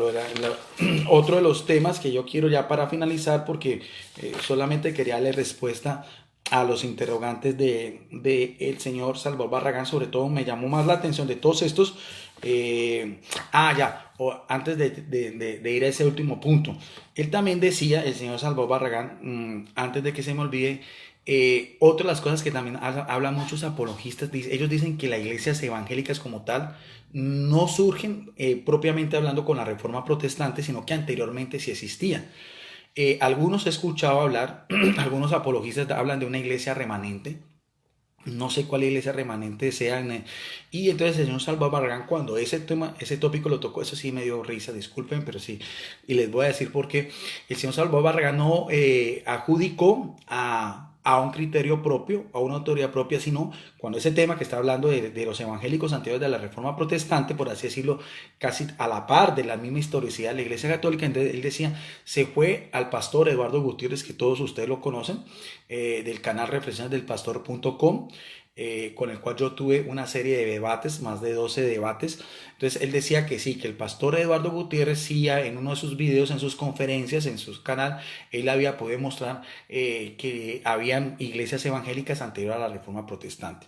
otro de los temas que yo quiero ya para finalizar, porque solamente quería darle respuesta a los interrogantes de el señor Salvador Barragán. Sobre todo me llamó más la atención de todos estos. Ya, antes de ir a ese último punto, él también decía, el señor Salvador Barragán, antes de que se me olvide, otra de las cosas que también hablan muchos apologistas, ellos dicen que las iglesias evangélicas como tal no surgen propiamente hablando con la Reforma Protestante, sino que anteriormente sí existían. Algunos he escuchado hablar, algunos apologistas hablan de una iglesia remanente. No sé cuál iglesia remanente sea. Y entonces el señor Salvador Barragán, cuando ese tema, ese tópico lo tocó, eso sí me dio risa, disculpen, pero sí. Y les voy a decir por qué. El señor Salvador Barragán no adjudicó a un criterio propio, a una autoridad propia, sino cuando ese tema que está hablando de los evangélicos anteriores de la Reforma Protestante, por así decirlo, casi a la par de la misma historicidad de la Iglesia Católica, entonces él decía, se fue al pastor Eduardo Gutiérrez, que todos ustedes lo conocen, del canal reflexionesdelpastor.com, con el cual yo tuve una serie de debates, más de 12 debates. Entonces él decía que sí, que el pastor Eduardo Gutiérrez sí, en uno de sus videos, en sus conferencias, en su canal, él había podido mostrar que habían iglesias evangélicas anteriores a la Reforma Protestante.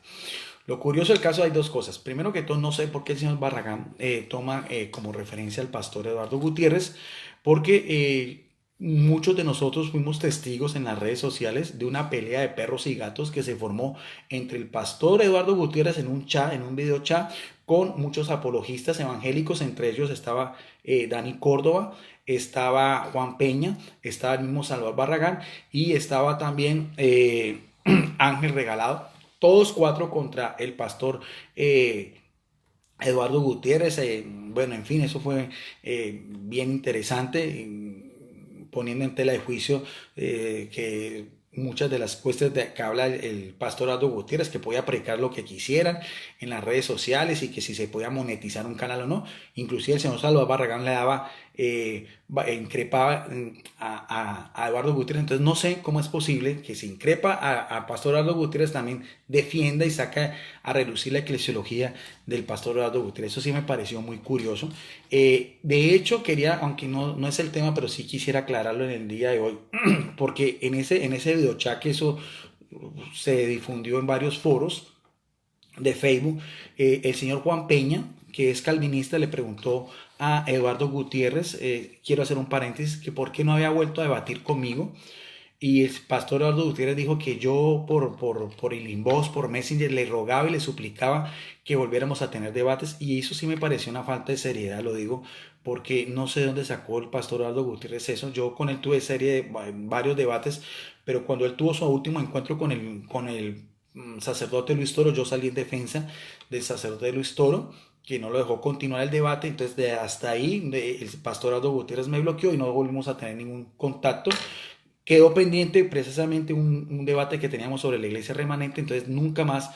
Lo curioso del caso, hay dos cosas. Primero que todo, no sé por qué el señor Barragán toma como referencia al pastor Eduardo Gutiérrez, porque muchos de nosotros fuimos testigos en las redes sociales de una pelea de perros y gatos que se formó entre el pastor Eduardo Gutiérrez en un chat, en un video chat, con muchos apologistas evangélicos. Entre ellos estaba Dani Córdoba, estaba Juan Peña, estaba el mismo Salvador Barragán y estaba también Ángel Regalado. Todos cuatro contra el pastor Eduardo Gutiérrez. Bueno, en fin, eso fue bien interesante, poniendo en tela de juicio que muchas de las cuestiones que habla el pastor Eduardo Gutiérrez, que podía predicar lo que quisieran en las redes sociales y que si se podía monetizar un canal o no. Inclusive el señor Salvador Barragán le daba, increpaba a Eduardo Gutiérrez. Entonces no sé cómo es posible que se increpa a pastor Eduardo Gutiérrez, también defienda y saca a relucir la eclesiología del pastor Eduardo Gutiérrez. Eso sí me pareció muy curioso. De hecho, quería, aunque no es el tema, pero sí quisiera aclararlo en el día de hoy, porque en ese videochat que eso se difundió en varios foros de Facebook, el señor Juan Peña, que es calvinista, le preguntó a Eduardo Gutiérrez, quiero hacer un paréntesis, que por qué no había vuelto a debatir conmigo. Y el pastor Eduardo Gutiérrez dijo que yo por el inbox, por Messenger, le rogaba y le suplicaba que volviéramos a tener debates. Y eso sí me pareció una falta de seriedad, lo digo, porque no sé de dónde sacó el pastor Eduardo Gutiérrez eso. Yo con él tuve varios debates, pero cuando él tuvo su último encuentro con el sacerdote Luis Toro, yo salí en defensa del sacerdote Luis Toro, que no lo dejó continuar el debate. Entonces hasta ahí el pastor Eduardo Gutiérrez me bloqueó y no volvimos a tener ningún contacto. Quedó pendiente precisamente un debate que teníamos sobre la iglesia remanente. Entonces nunca más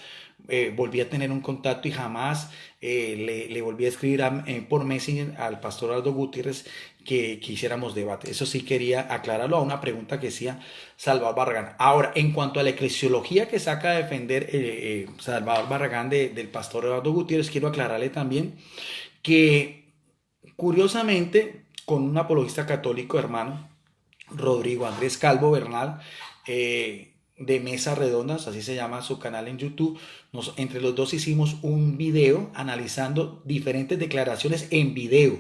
volví a tener un contacto y jamás le volví a escribir por Messenger al pastor Aldo Gutiérrez que hiciéramos debate. Eso sí quería aclararlo a una pregunta que decía Salvador Barragán. Ahora, en cuanto a la eclesiología que saca a defender Salvador Barragán del pastor Eduardo Gutiérrez, quiero aclararle también que curiosamente con un apologista católico hermano, Rodrigo Andrés Calvo Bernal, de Mesas Redondas, así se llama su canal en YouTube. Entre los dos hicimos un video analizando diferentes declaraciones en video,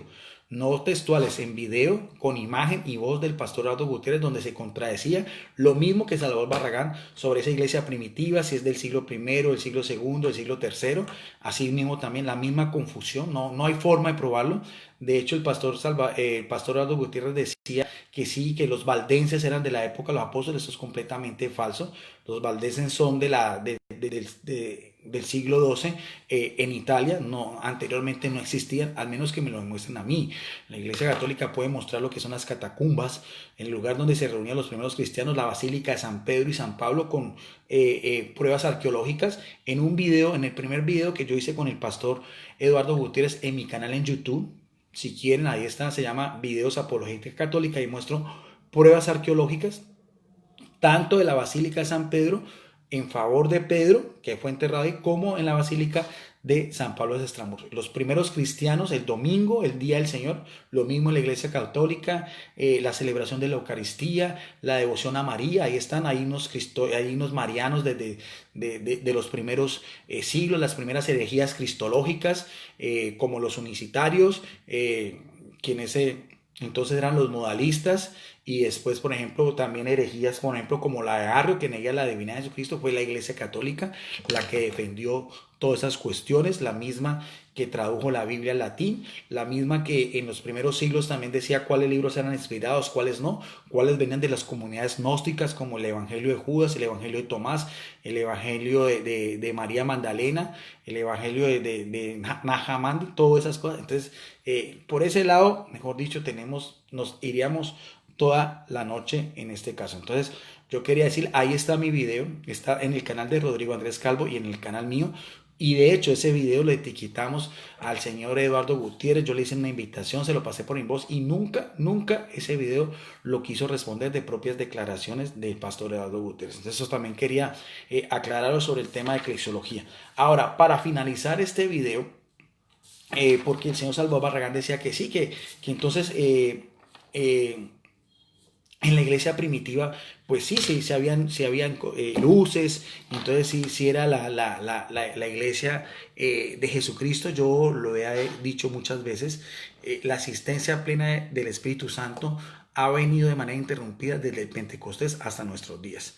no textuales, en video, con imagen y voz del pastor Aldo Gutiérrez, donde se contradecía lo mismo que Salvador Barragán sobre esa iglesia primitiva, si es del siglo primero, del siglo segundo, del siglo tercero. Así mismo también la misma confusión, no hay forma de probarlo. De hecho, el pastor Aldo Gutiérrez decía que sí, que los valdenses eran de la época de los apóstoles. Eso es completamente falso. Los valdenses son del siglo XII en Italia. No, anteriormente no existían, al menos que me lo demuestren a mí. La Iglesia Católica puede mostrar lo que son las catacumbas, el lugar donde se reunían los primeros cristianos, la Basílica de San Pedro y San Pablo, con pruebas arqueológicas. En un video, en el primer video que yo hice con el pastor Eduardo Gutiérrez en mi canal en YouTube, si quieren, ahí está, se llama Videos Apologética Católica, y muestro pruebas arqueológicas tanto de la Basílica de San Pedro en favor de Pedro, que fue enterrado ahí, como en la Basílica de San Pablo de Extramuro. Los primeros cristianos, el domingo, el Día del Señor, lo mismo en la Iglesia Católica, la celebración de la Eucaristía, la devoción a María, ahí están, hay unos marianos de los primeros siglos, las primeras herejías cristológicas, como los unicitarios, quienes entonces eran los modalistas. Y después, por ejemplo, también herejías, por ejemplo, como la de Arrio, que nega la divinidad de Jesucristo. Fue la Iglesia Católica la que defendió todas esas cuestiones, la misma que tradujo la Biblia al latín, la misma que en los primeros siglos también decía cuáles libros eran inspirados, cuáles no, cuáles venían de las comunidades gnósticas, como el Evangelio de Judas, el Evangelio de Tomás, el Evangelio de María Magdalena, el Evangelio de Nahamán, todas esas cosas. Entonces, por ese lado, mejor dicho, nos iríamos toda la noche en este caso. Entonces, yo quería decir, ahí está mi video, está en el canal de Rodrigo Andrés Calvo y en el canal mío. Y de hecho, ese video lo etiquetamos al señor Eduardo Gutiérrez. Yo le hice una invitación, se lo pasé por inbox y nunca ese video lo quiso responder de propias declaraciones del pastor Eduardo Gutiérrez. Entonces, eso también quería aclararlo sobre el tema de eclesiología. Ahora, para finalizar este video, porque el señor Salvador Barragán decía que sí, que entonces en la iglesia primitiva, pues sí, se habían luces, entonces sí era la iglesia de Jesucristo. Yo lo he dicho muchas veces, la asistencia plena del Espíritu Santo ha venido de manera interrumpida desde el Pentecostés hasta nuestros días.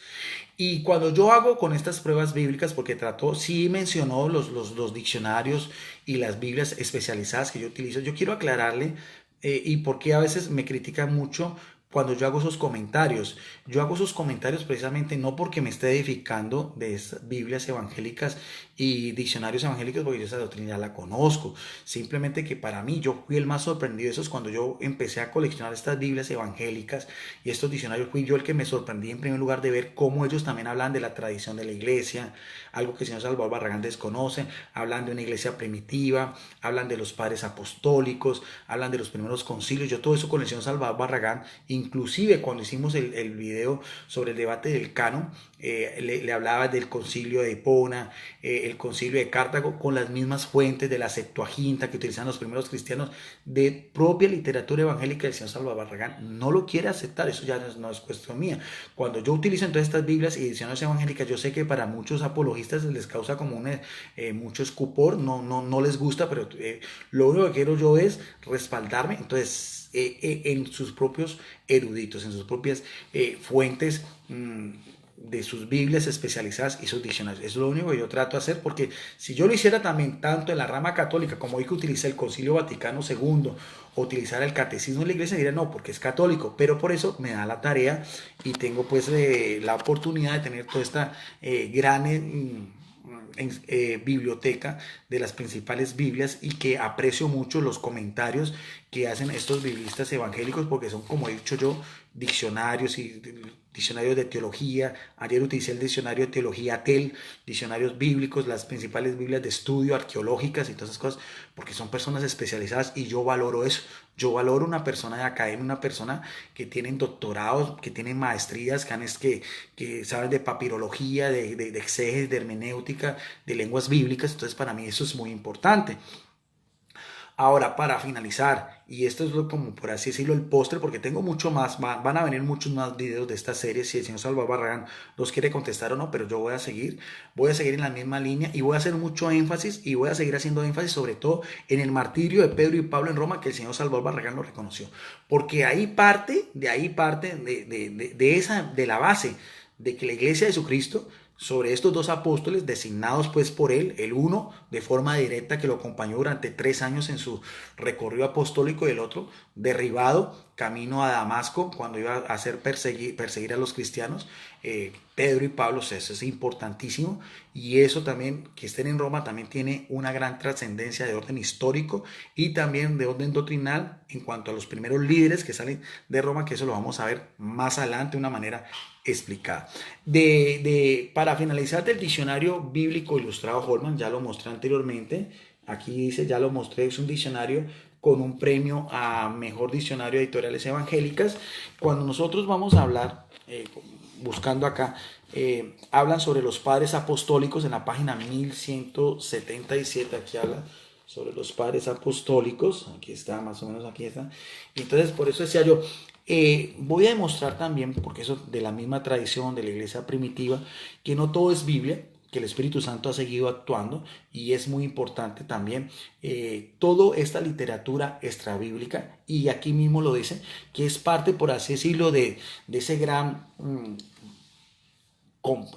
Y cuando yo hago con estas pruebas bíblicas, porque sí mencionó los diccionarios y las Biblias especializadas que yo utilizo, yo quiero aclararle y porque a veces me critican mucho cuando yo hago esos comentarios. Yo hago esos comentarios precisamente no porque me esté edificando de esas Biblias evangélicas y diccionarios evangélicos, porque yo esa doctrina ya la conozco. Simplemente que para mí, yo fui el más sorprendido. Eso es cuando yo empecé a coleccionar estas Biblias evangélicas y estos diccionarios. Fui yo el que me sorprendí en primer lugar de ver cómo ellos también hablan de la tradición de la iglesia, algo que el señor Salvador Barragán desconoce. Hablan de una iglesia primitiva, hablan de los padres apostólicos, hablan de los primeros concilios. Yo todo eso con el señor Salvador Barragán, inclusive cuando hicimos el video sobre el debate del canon, le hablaba del concilio de Hipona, el concilio de Cartago, con las mismas fuentes de la Septuaginta que utilizan los primeros cristianos, de propia literatura evangélica. Del señor Salvador Barragán no lo quiere aceptar, eso ya no es cuestión mía. Cuando yo utilizo entonces estas Biblias y ediciones evangélicas, yo sé que para muchos apologistas les causa como mucho escupor, no les gusta, pero lo único que quiero yo es respaldarme, entonces, en sus propios eruditos, en sus propias fuentes de sus Biblias especializadas y sus diccionarios. Eso es lo único que yo trato de hacer, porque si yo lo hiciera también tanto en la rama católica, como hoy que utilicé el Concilio Vaticano II o utilizar el Catecismo de la Iglesia, diría no, porque es católico, pero por eso me da la tarea y tengo pues la oportunidad de tener toda esta gran biblioteca de las principales Biblias, y que aprecio mucho los comentarios que hacen estos biblistas evangélicos, porque son, como he dicho yo, diccionarios y diccionarios de teología. Ayer utilicé el diccionario de teología TEL, diccionarios bíblicos, las principales Biblias de estudio, arqueológicas y todas esas cosas, porque son personas especializadas y yo valoro eso. Yo valoro una persona de academia, una persona que tienen doctorados, que tienen maestrías, que saben de papirología, de exégesis, de hermenéutica, de lenguas bíblicas. Entonces, para mí eso es muy importante. Ahora, para finalizar, y esto es como por así decirlo el postre, porque tengo mucho más, van a venir muchos más videos de esta serie, si el señor Salvador Barragán los quiere contestar o no, pero yo voy a seguir en la misma línea y voy a hacer mucho énfasis, y voy a seguir haciendo énfasis sobre todo en el martirio de Pedro y Pablo en Roma, que el señor Salvador Barragán lo reconoció, porque ahí parte de la base de que la iglesia de Jesucristo sobre estos dos apóstoles designados pues por él, el uno de forma directa que lo acompañó durante 3 años en su recorrido apostólico y el otro derribado camino a Damasco cuando iba a hacer perseguir a los cristianos, Pedro y Pablo. Eso es importantísimo, y eso también, que estén en Roma, también tiene una gran trascendencia de orden histórico y también de orden doctrinal en cuanto a los primeros líderes que salen de Roma, que eso lo vamos a ver más adelante de una manera explicada. Para finalizar, del diccionario bíblico ilustrado Holman, ya lo mostré anteriormente, aquí dice, ya lo mostré, es un diccionario con un premio a mejor diccionario de editoriales evangélicas. Cuando nosotros vamos a hablar, buscando acá, hablan sobre los padres apostólicos en la página 1177, aquí habla sobre los padres apostólicos, aquí está, más o menos aquí está. Entonces, por eso decía yo, voy a demostrar también, porque eso de la misma tradición de la iglesia primitiva, que no todo es Biblia, que el Espíritu Santo ha seguido actuando, y es muy importante también toda esta literatura extrabíblica, y aquí mismo lo dice, que es parte, por así decirlo, de ese gran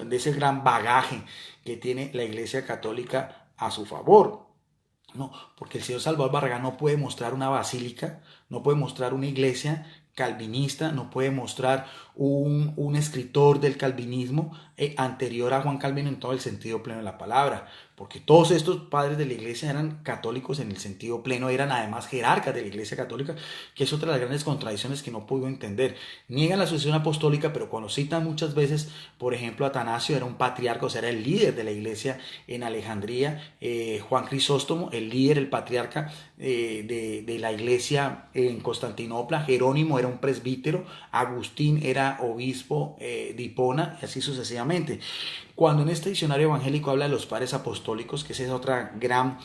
de ese gran bagaje que tiene la Iglesia Católica a su favor. No, porque el señor Salvador Barragán no puede mostrar una basílica, no puede mostrar una iglesia calvinista, no puede mostrar un escritor del calvinismo anterior a Juan Calvino en todo el sentido pleno de la palabra, porque todos estos padres de la iglesia eran católicos en el sentido pleno, eran además jerarcas de la iglesia católica, que es otra de las grandes contradicciones que no puedo entender. Niegan la sucesión apostólica, pero cuando citan muchas veces, por ejemplo, Atanasio era un patriarca, o sea, era el líder de la iglesia en Alejandría, Juan Crisóstomo, el líder, el patriarca de la iglesia en Constantinopla, Jerónimo era un presbítero, Agustín era obispo de Hipona, y así sucesivamente. Cuando en este diccionario evangélico habla de los padres apostólicos, que ese es otra gran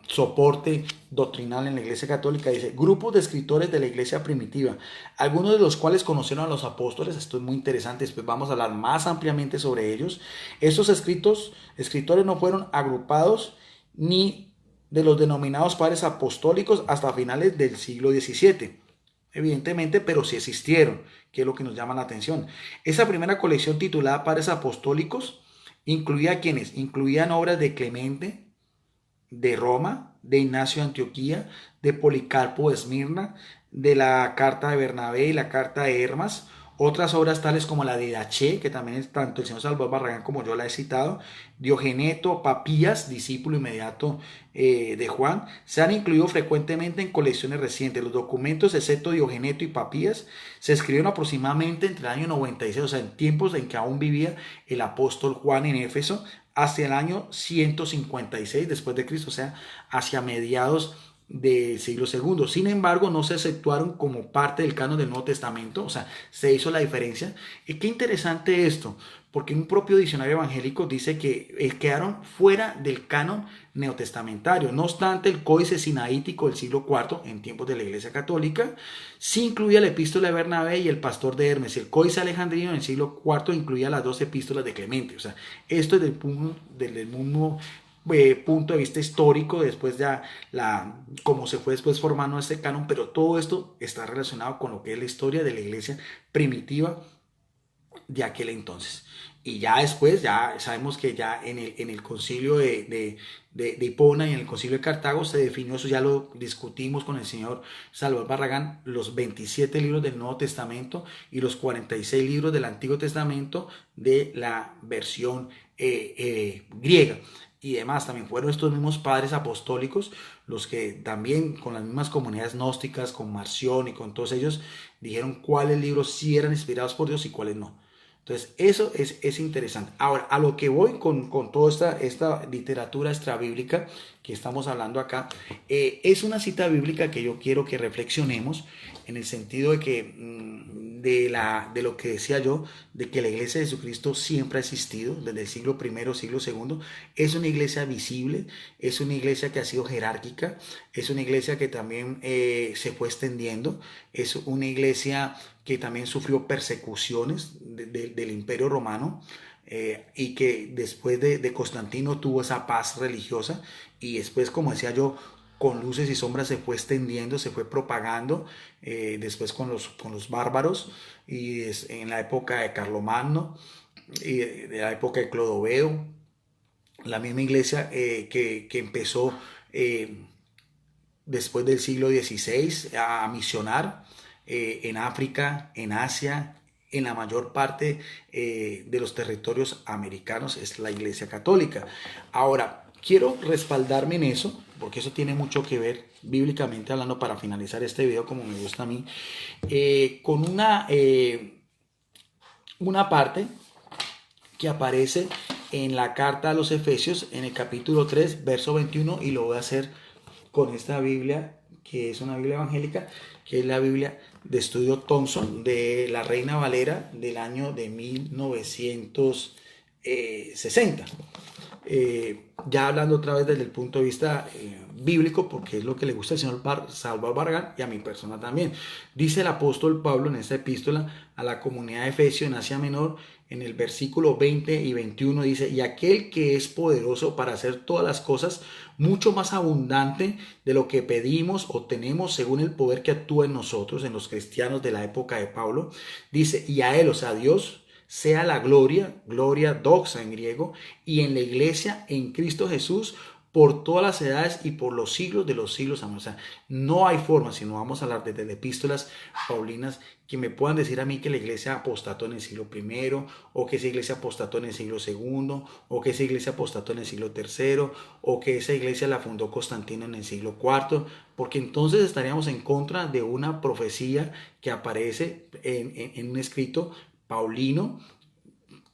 soporte doctrinal en la iglesia católica, dice, grupos de escritores de la iglesia primitiva, algunos de los cuales conocieron a los apóstoles. Esto es muy interesante, después vamos a hablar más ampliamente sobre ellos. Estos escritores no fueron agrupados ni de los denominados padres apostólicos hasta finales del siglo XVII, evidentemente, pero sí existieron, que es lo que nos llama la atención. Esa primera colección titulada Padres Apostólicos incluía quienes, incluían obras de Clemente de Roma, de Ignacio de Antioquía, de Policarpo de Esmirna, de la carta de Bernabé y la carta de Hermas. Otras obras tales como la de Daché, que también es tanto el señor Salvador Barragán como yo la he citado, Diogeneto, Papías, discípulo inmediato de Juan, se han incluido frecuentemente en colecciones recientes. Los documentos, excepto Diogeneto y Papías, se escribieron aproximadamente entre el año 96, o sea, en tiempos en que aún vivía el apóstol Juan en Éfeso, hacia el año 156 después de Cristo, o sea, hacia mediados del siglo segundo. Sin embargo, no se exceptuaron como parte del canon del Nuevo Testamento, o sea, se hizo la diferencia. Y qué interesante esto, porque un propio diccionario evangélico dice que quedaron fuera del canon neotestamentario. No obstante, el Códice Sinaítico del siglo IV, en tiempos de la Iglesia Católica, sí incluía la epístola de Bernabé y el pastor de Hermes. El Códice Alejandrino en el siglo IV incluía las dos epístolas de Clemente. O sea, esto es del mundo punto de vista histórico, después ya cómo se fue después formando este canon, pero todo esto está relacionado con lo que es la historia de la iglesia primitiva de aquel entonces. Y ya después, ya sabemos que ya en el concilio de Hipona y en el concilio de Cartago se definió, eso ya lo discutimos con el señor Salvador Barragán, los 27 libros del Nuevo Testamento y los 46 libros del Antiguo Testamento de la versión griega y demás. También fueron estos mismos padres apostólicos los que también con las mismas comunidades gnósticas, con Marción y con todos ellos, dijeron cuáles libros sí eran inspirados por Dios y cuáles no. Entonces, eso es interesante. Ahora, a lo que voy con toda esta literatura extrabíblica que estamos hablando acá, es una cita bíblica que yo quiero que reflexionemos en el sentido de que de lo que decía yo, de que la iglesia de Jesucristo siempre ha existido, desde el siglo I, siglo II, es una iglesia visible, es una iglesia que ha sido jerárquica, es una iglesia que también se fue extendiendo, es una iglesia que también sufrió persecuciones del Imperio Romano, y que después de Constantino tuvo esa paz religiosa, y después, como decía yo, con luces y sombras se fue extendiendo, se fue propagando, después con los bárbaros, y en la época de Carlomagno, de la época de Clodoveo, la misma iglesia que empezó después del siglo XVI a misionar en África, en Asia, en la mayor parte de los territorios americanos, es la Iglesia Católica. Ahora, quiero respaldarme en eso, porque eso tiene mucho que ver bíblicamente hablando para finalizar este video como me gusta a mí, con una parte que aparece en la carta a los Efesios en el capítulo 3, verso 21, y lo voy a hacer con esta Biblia, que es una Biblia evangélica, que es la Biblia de estudio Thompson de la Reina Valera del año de 1960. Ya hablando otra vez desde el punto de vista bíblico, porque es lo que le gusta al señor Salvador Barragán y a mi persona también. Dice el apóstol Pablo en esta epístola a la comunidad de Efesios en Asia Menor, en el versículo 20 y 21, dice: y aquel que es poderoso para hacer todas las cosas mucho más abundante de lo que pedimos o tenemos según el poder que actúa en nosotros, en los cristianos de la época de Pablo, dice, y a él, o sea, a Dios, sea la gloria doxa en griego, y en la iglesia en Cristo Jesús por todas las edades y por los siglos de los siglos. O sea, no hay forma, si no vamos a hablar de epístolas paulinas, que me puedan decir a mí que la iglesia apostató en el siglo primero, o que esa iglesia apostató en el siglo segundo, o que esa iglesia apostató en el siglo tercero, o que esa iglesia la fundó Constantino en el siglo cuarto, porque entonces estaríamos en contra de una profecía que aparece en un escrito paulino,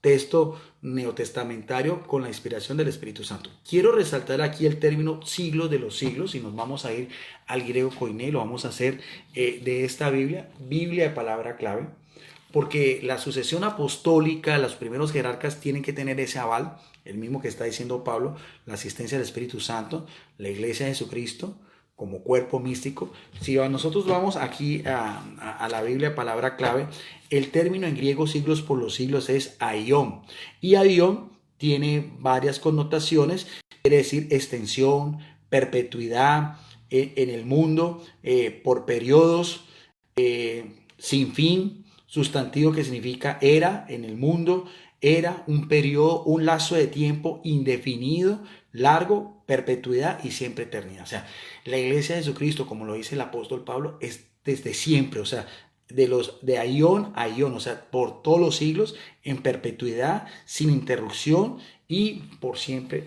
texto neotestamentario con la inspiración del Espíritu Santo. Quiero resaltar aquí el término siglos de los siglos, y nos vamos a ir al griego koiné, lo vamos a hacer de esta Biblia de palabra clave, porque la sucesión apostólica, los primeros jerarcas tienen que tener ese aval, el mismo que está diciendo Pablo, la asistencia del Espíritu Santo, la iglesia de Jesucristo como cuerpo místico. Si nosotros vamos aquí a la Biblia, palabra clave, el término en griego siglos por los siglos es aion, y aion tiene varias connotaciones, quiere decir extensión, perpetuidad en el mundo, por periodos, sin fin, sustantivo que significa era en el mundo, era un periodo, un lazo de tiempo indefinido, largo, perpetuidad y siempre eternidad. O sea, la iglesia de Jesucristo, como lo dice el apóstol Pablo, es desde siempre, o sea, de aión a aión, o sea, por todos los siglos, en perpetuidad, sin interrupción y por siempre,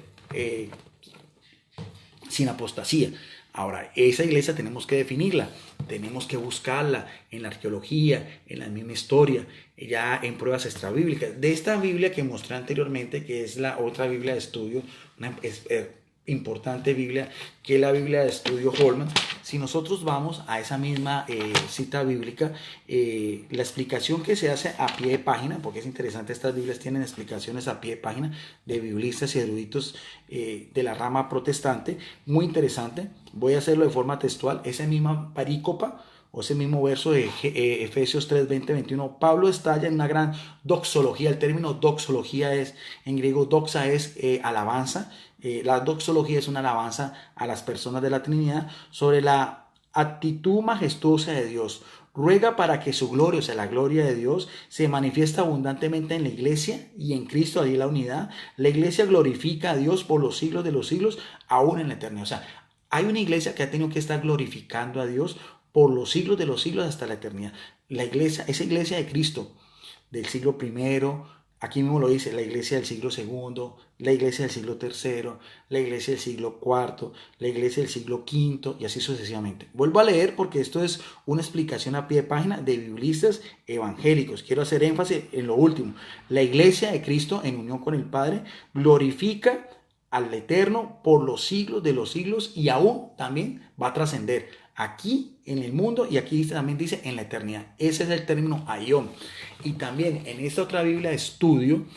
sin apostasía. Ahora, esa iglesia tenemos que definirla, tenemos que buscarla en la arqueología, en la misma historia, ya en pruebas extrabíblicas. De esta Biblia que mostré anteriormente, que es la otra Biblia de estudio, una importante Biblia, que es la Biblia de estudio Holman, si nosotros vamos a esa misma cita bíblica, la explicación que se hace a pie de página, porque es interesante, estas Biblias tienen explicaciones a pie de página de biblistas y eruditos de la rama protestante, muy interesante. Voy a hacerlo de forma textual, esa misma parícopa o ese mismo verso de Efesios 3, 20, 21, Pablo estalla en una gran doxología. El término doxología es, en griego doxa es alabanza. La doxología es una alabanza a las personas de la Trinidad sobre la actitud majestuosa de Dios. Ruega para que su gloria, o sea, la gloria de Dios, se manifiesta abundantemente en la iglesia y en Cristo, allí la unidad. La iglesia glorifica a Dios por los siglos de los siglos, aún en la eternidad. O sea, hay una iglesia que ha tenido que estar glorificando a Dios por los siglos de los siglos hasta la eternidad. La iglesia, esa iglesia de Cristo del siglo primero, aquí mismo lo dice, la iglesia del siglo segundo, la iglesia del siglo tercero, la iglesia del siglo cuarto, la iglesia del siglo quinto y así sucesivamente. Vuelvo a leer porque esto es una explicación a pie de página de biblistas evangélicos. Quiero hacer énfasis en lo último. La iglesia de Cristo en unión con el Padre glorifica al Eterno por los siglos de los siglos y aún también va a trascender aquí en el mundo y aquí también dice en la eternidad. Ese es el término aion. Y también en esta otra Biblia de estudio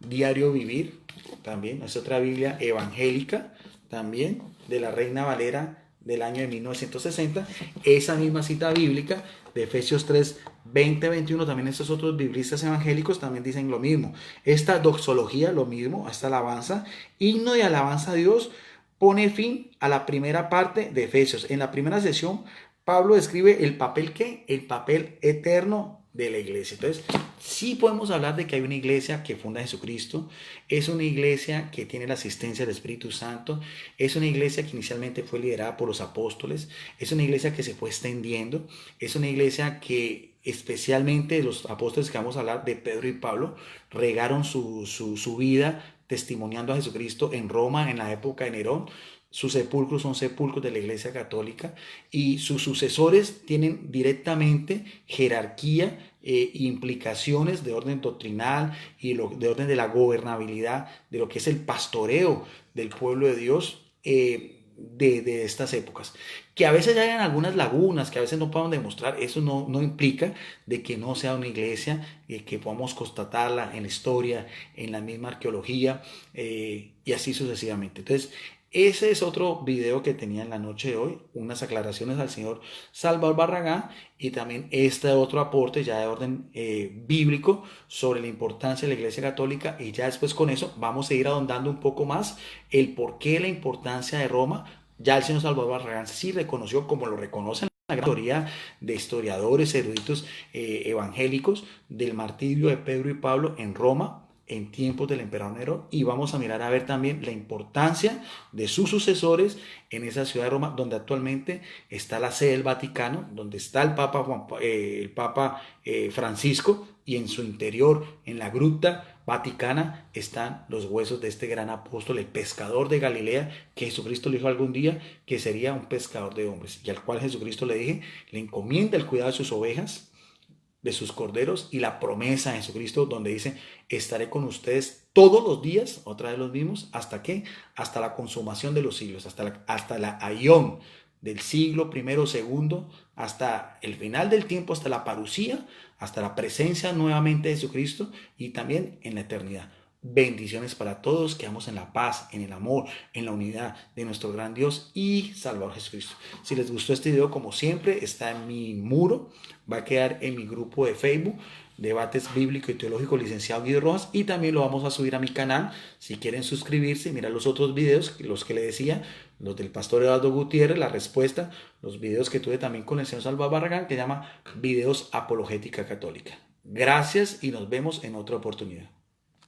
Diario Vivir, también es otra Biblia evangélica, también de la Reina Valera del año de 1960, esa misma cita bíblica de Efesios 3, 20, 21, también estos otros biblistas evangélicos también dicen lo mismo. Esta doxología, lo mismo, esta alabanza, himno de alabanza a Dios, pone fin a la primera parte de Efesios. En la primera sesión, Pablo describe el papel el papel eterno de la iglesia. Entonces, sí podemos hablar de que hay una iglesia que funda Jesucristo, es una iglesia que tiene la asistencia del Espíritu Santo, es una iglesia que inicialmente fue liderada por los apóstoles, es una iglesia que se fue extendiendo, es una iglesia que especialmente los apóstoles que vamos a hablar de Pedro y Pablo regaron su vida testimoniando a Jesucristo en Roma en la época de Nerón. Sus sepulcros son sepulcros de la Iglesia Católica y sus sucesores tienen directamente jerarquía implicaciones de orden doctrinal y de orden de la gobernabilidad, de lo que es el pastoreo del pueblo de Dios de estas épocas. Que a veces hayan algunas lagunas, que a veces no podamos demostrar, eso no implica de que no sea una iglesia, que podamos constatarla en la historia, en la misma arqueología y así sucesivamente. Entonces, ese es otro video que tenía en la noche de hoy, unas aclaraciones al señor Salvador Barragán y también este otro aporte ya de orden bíblico sobre la importancia de la Iglesia Católica y ya después con eso vamos a ir ahondando un poco más el por qué la importancia de Roma. Ya el señor Salvador Barragán sí reconoció, como lo reconocen la gran mayoría de historiadores, eruditos evangélicos, del martirio de Pedro y Pablo en Roma en tiempos del emperador Nerón y vamos a mirar a ver también la importancia de sus sucesores en esa ciudad de Roma donde actualmente está la sede del Vaticano, donde está el Papa Francisco y en su interior, en la gruta vaticana, están los huesos de este gran apóstol, el pescador de Galilea, que Jesucristo le dijo algún día que sería un pescador de hombres y al cual Jesucristo le encomienda el cuidado de sus ovejas, de sus corderos y la promesa de Jesucristo donde dice estaré con ustedes todos los días, otra vez los mismos, ¿hasta qué? Hasta la consumación de los siglos, hasta la aión del siglo primero, segundo, hasta el final del tiempo, hasta la parucía, hasta la presencia nuevamente de Jesucristo y también en la eternidad. Bendiciones para todos, quedamos en la paz, en el amor, en la unidad de nuestro gran Dios y Salvador Jesucristo. Si les gustó este video, como siempre, está en mi muro, va a quedar en mi grupo de Facebook, Debates Bíblico y Teológico Licenciado Guido Rojas, y también lo vamos a subir a mi canal. Si quieren suscribirse y mirar los otros videos, los que le decía, los del pastor Eduardo Gutiérrez, la respuesta, los videos que tuve también con el señor Salvador Barragán, que llama Videos Apologética Católica. Gracias y nos vemos en otra oportunidad.